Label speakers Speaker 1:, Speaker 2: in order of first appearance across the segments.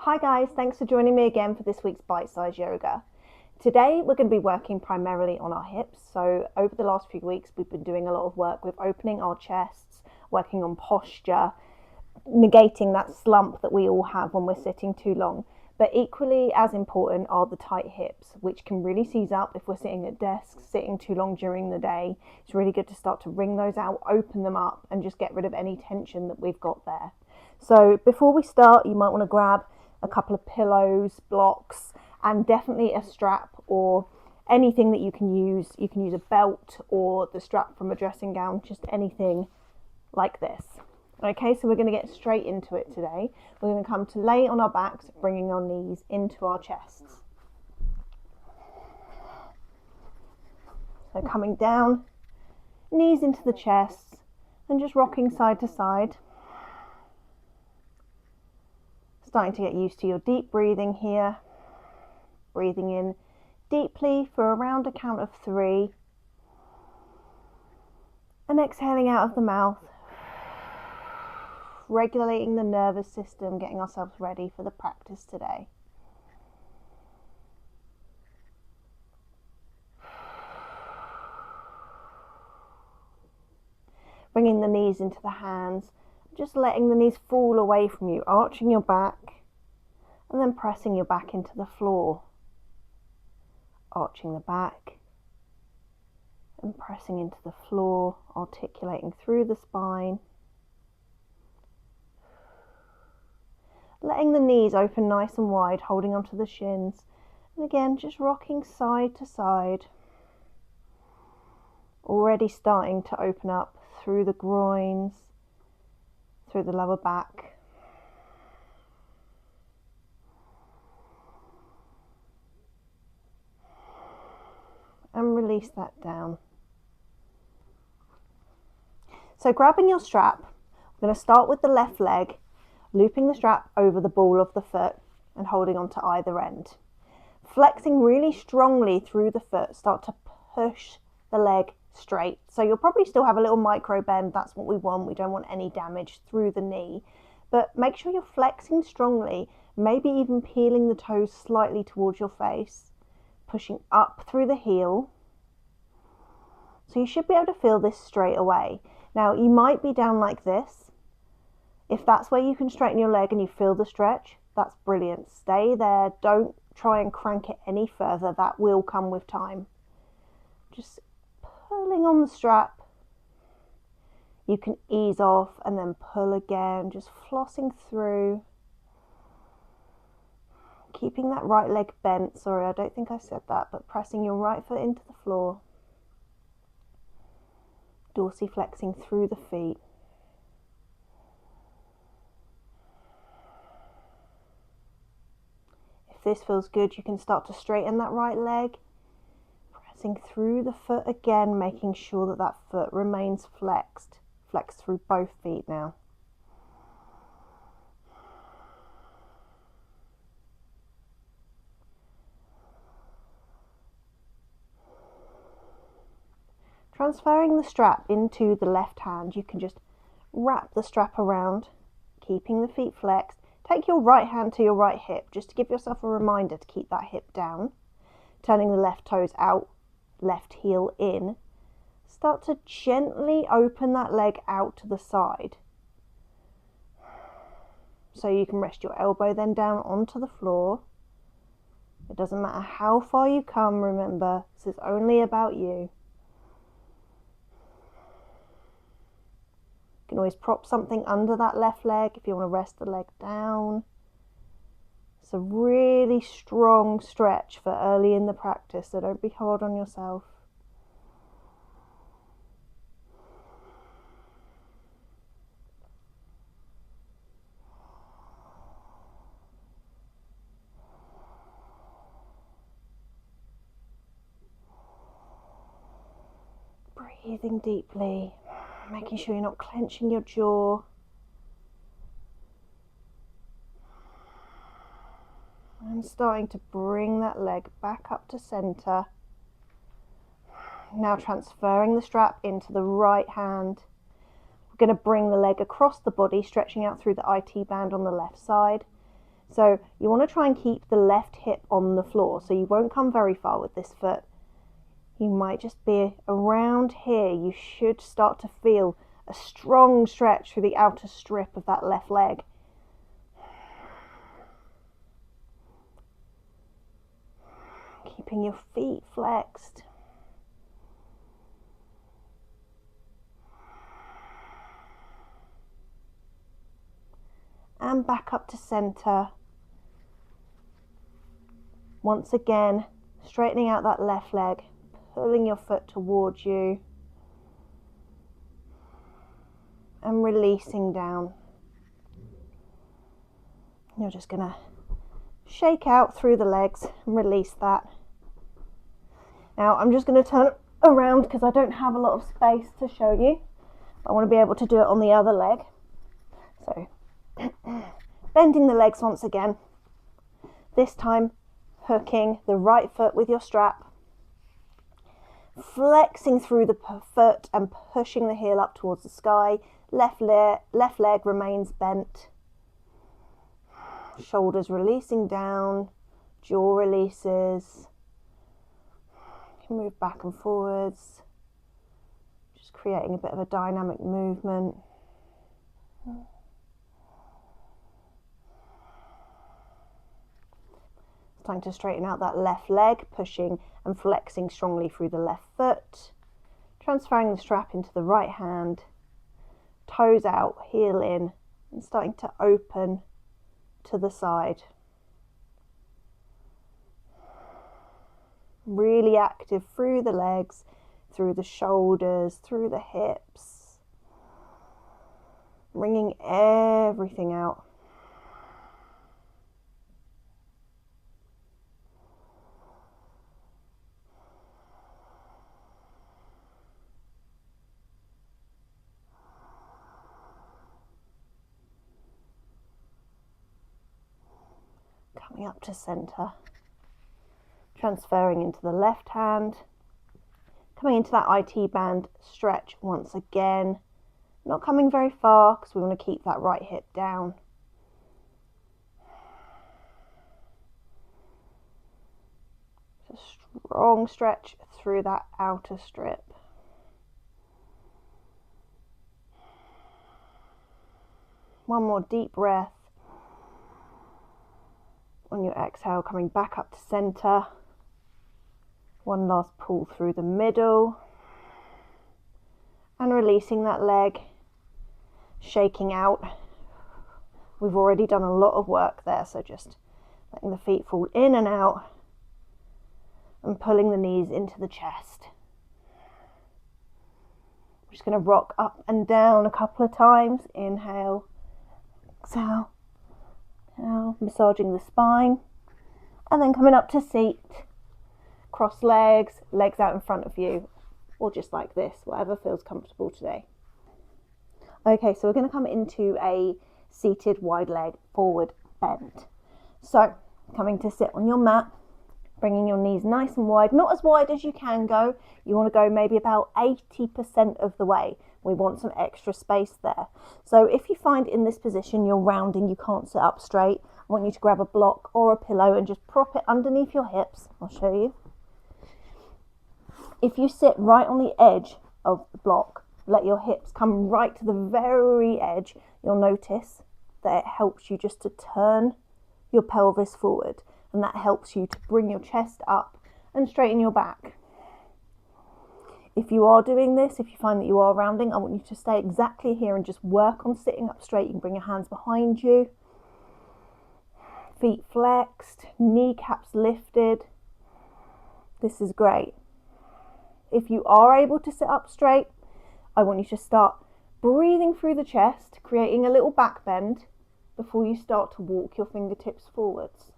Speaker 1: Hi guys, thanks for joining me again for this week's bite-sized yoga. Today we're going to be working primarily on our hips. So over the last few weeks we've been doing a lot of work with opening our chests, working on posture, negating that slump that we all have when we're sitting too long. But equally as important are the tight hips, which can really seize up if we're sitting at desks, sitting too long during the day. It's really good to start to wring those out, open them up, and just get rid of any tension that we've got there. So before we start, you might want to grab a couple of pillows, blocks, and definitely a strap or anything that you can use. You can use a belt or the strap from a dressing gown, just anything like this. Okay, so we're going to get straight into it today. We're going to come to lay on our backs, bringing our knees into our chests. So coming down, knees into the chest, and just rocking side to side. Starting to get used to your deep breathing here. Breathing in deeply for around a count of 3. And exhaling out of the mouth. Regulating the nervous system, getting ourselves ready for the practice today. Bringing the knees into the hands, just letting the knees fall away from you, arching your back, and then pressing your back into the floor. Arching the back, and pressing into the floor, articulating through the spine. Letting the knees open nice and wide, holding onto the shins. And again, just rocking side to side. Already starting to open up through the groins, through the lower back. And release that down. So grabbing your strap, we're going to start with the left leg, looping the strap over the ball of the foot and holding on to either end. Flexing really strongly through the foot, start to push the leg straight. So you'll probably still have a little micro bend, that's what we want. We don't want any damage through the knee. But make sure you're flexing strongly, maybe even peeling the toes slightly towards your face, pushing up through the heel. So you should be able to feel this straight away. Now you might be down like this. If that's where you can straighten your leg and you feel the stretch, that's brilliant. Stay there. Don't try and crank it any further. That will come with time. Just pulling on the strap. You can ease off and then pull again, just flossing through. Keeping that right leg bent. Sorry, I don't think I said that, but pressing your right foot into the floor. Dorsiflexing through the feet. If this feels good, you can start to straighten that right leg. Pressing through the foot again, making sure that that foot remains flexed. Flex through both feet now. Transferring the strap into the left hand, you can just wrap the strap around, keeping the feet flexed. Take your right hand to your right hip, just to give yourself a reminder to keep that hip down. Turning the left toes out, left heel in. Start to gently open that leg out to the side. So you can rest your elbow then down onto the floor. It doesn't matter how far you come, remember, this is only about you. You can always prop something under that left leg if you want to rest the leg down. It's a really strong stretch for early in the practice, so don't be hard on yourself. Breathing deeply, making sure you're not clenching your jaw. And starting to bring that leg back up to center. Now transferring the strap into the right hand. We're going to bring the leg across the body, stretching out through the IT band on the left side. So you want to try and keep the left hip on the floor, so you won't come very far with this foot. You might just be around here. You should start to feel a strong stretch through the outer strip of that left leg. Keeping your feet flexed. And back up to center. Once again, straightening out that left leg, pulling your foot towards you, and releasing down. You're just gonna shake out through the legs and release that. Now I'm just going to turn around because I don't have a lot of space to show you. I want to be able to do it on the other leg. So bending the legs once again, this time hooking the right foot with your strap, flexing through the foot and pushing the heel up towards the sky. Left leg remains bent, shoulders releasing down, jaw releases. You can move back and forwards, just creating a bit of a dynamic movement. It's time to straighten out that left leg, pushing and flexing strongly through the left foot, transferring the strap into the right hand, toes out, heel in, and starting to open to the side. Really active through the legs, through the shoulders, through the hips, bringing everything out. Coming up to center. Transferring into the left hand, coming into that IT band stretch once again, not coming very far because we want to keep that right hip down. It's a strong stretch through that outer strip. One more deep breath. On your exhale, coming back up to center. One last pull through the middle and releasing that leg, shaking out. We've already done a lot of work there, so just letting the feet fall in and out and pulling the knees into the chest. We're just going to rock up and down a couple of times. Inhale, exhale, now massaging the spine, and then coming up to seat. Cross legs, legs out in front of you, or just like this, whatever feels comfortable today. Okay, so we're going to come into a seated wide leg forward bend. So coming to sit on your mat, bringing your knees nice and wide, not as wide as you can go. You want to go maybe about 80% of the way. We want some extra space there. So if you find in this position you're rounding, you can't sit up straight, I want you to grab a block or a pillow and just prop it underneath your hips. I'll show you. If you sit right on the edge of the block, let your hips come right to the very edge, you'll notice that it helps you just to turn your pelvis forward, and that helps you to bring your chest up and straighten your back. If you are doing this, if you find that you are rounding, I want you to stay exactly here and just work on sitting up straight. You can bring your hands behind you, feet flexed, kneecaps lifted. This is great. If you are able to sit up straight, I want you to start breathing through the chest, creating a little back bend before you start to walk your fingertips forwards.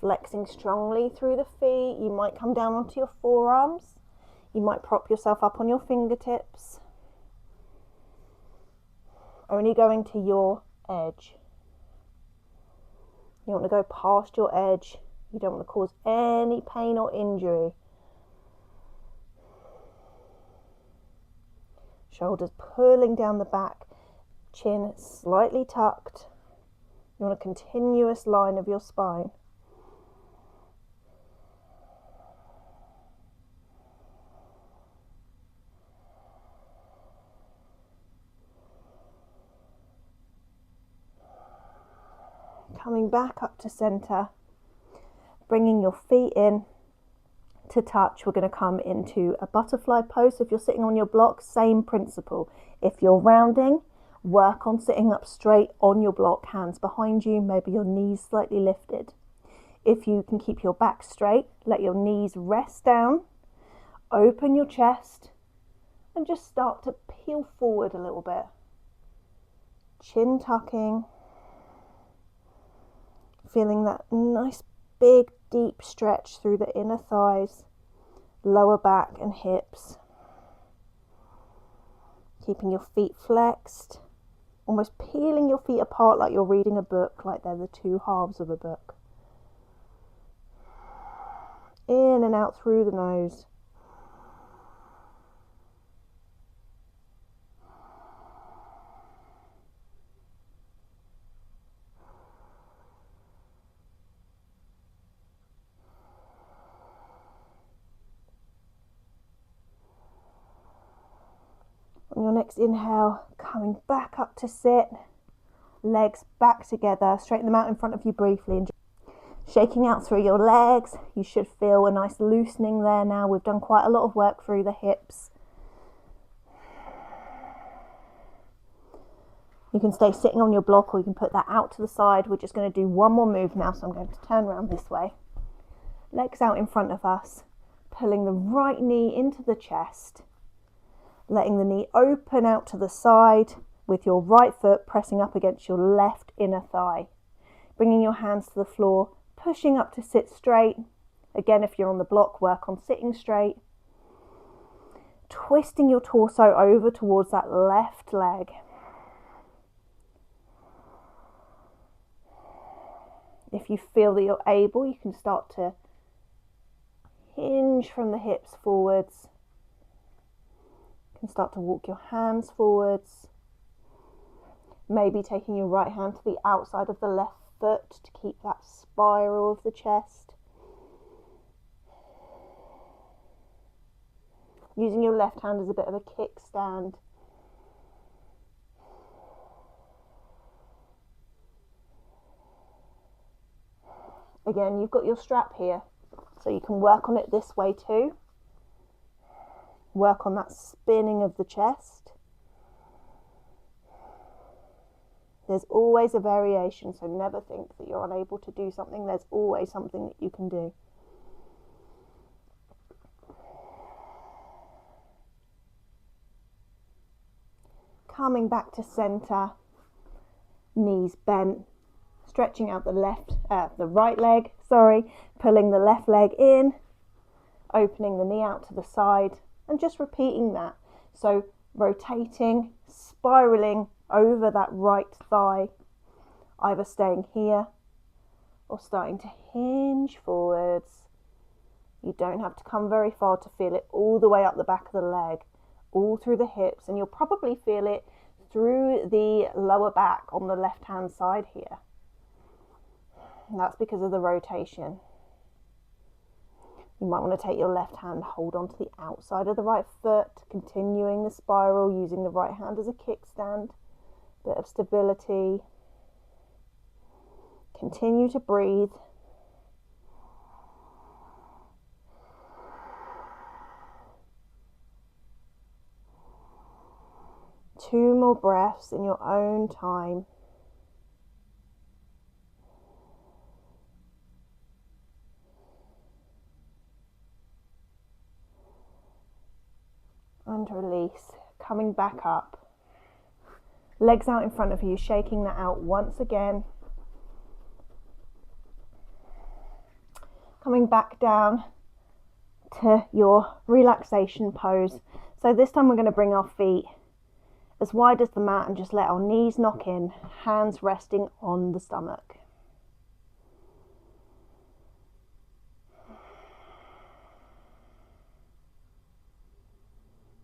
Speaker 1: Flexing strongly through the feet. You might come down onto your forearms. You might prop yourself up on your fingertips. Only going to your edge. You want to go past your edge. You don't want to cause any pain or injury. Shoulders pulling down the back, Chin slightly tucked. You want a continuous line of your spine. Coming back up to center, bringing your feet in to touch. We're going to come into a butterfly pose. If you're sitting on your block, same principle. If you're rounding, work on sitting up straight on your block, hands behind you, maybe your knees slightly lifted. If you can keep your back straight, let your knees rest down, open your chest, and just start to peel forward a little bit. Chin tucking. Feeling that nice big deep stretch through the inner thighs, lower back and hips. Keeping your feet flexed, almost peeling your feet apart like you're reading a book, like they're the two halves of a book. In and out through the nose. On your next inhale, coming back up to sit, legs back together, straighten them out in front of you briefly and shaking out through your legs. You should feel a nice loosening there now. We've done quite a lot of work through the hips. You can stay sitting on your block or you can put that out to the side. We're just going to do one more move now, so I'm going to turn around this way. Legs out in front of us, pulling the right knee into the chest. Letting the knee open out to the side with your right foot pressing up against your left inner thigh. Bringing your hands to the floor, pushing up to sit straight. Again, if you're on the block, work on sitting straight. Twisting your torso over towards that left leg. If you feel that you're able, you can start to hinge from the hips forwards. You can start to walk your hands forwards. Maybe taking your right hand to the outside of the left foot to keep that spiral of the chest. Using your left hand as a bit of a kickstand. Again, you've got your strap here, so you can work on it this way too. Work on that spinning of the chest. There's always a variation, so never think that you're unable to do something. There's always something that you can do. Coming back to center, knees bent, stretching out the right leg, pulling the left leg in, opening the knee out to the side, and just repeating that. So rotating, spiraling over that right thigh, either staying here or starting to hinge forwards. You don't have to come very far to feel it all the way up the back of the leg, all through the hips, and you'll probably feel it through the lower back on the left hand side here. And that's because of the rotation. You might want to take your left hand, hold onto the outside of the right foot, continuing the spiral, using the right hand as a kickstand. Bit of stability. Continue to breathe. Two more breaths in your own time. And release, coming back up. Legs out in front of you, shaking that out once again. Coming back down to your relaxation pose. So this time we're going to bring our feet as wide as the mat and just let our knees knock in, hands resting on the stomach.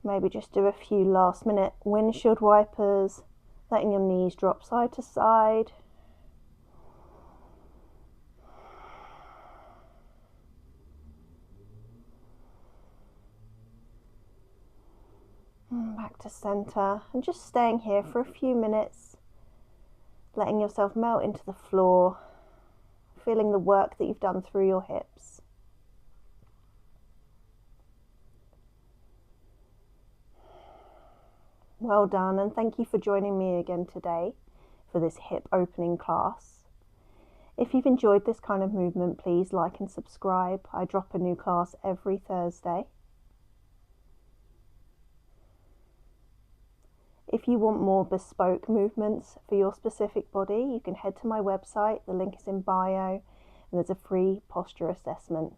Speaker 1: Maybe just do a few last minute windshield wipers letting your knees drop side to side. Back to center, and just staying here for a few minutes, letting yourself melt into the floor, feeling the work that you've done through your hips. Well done, and thank you for joining me again today for this hip opening class. If you've enjoyed this kind of movement, please like and subscribe. I drop a new class every Thursday. If you want more bespoke movements for your specific body, you can head to my website. The link is in bio, and there's a free posture assessment.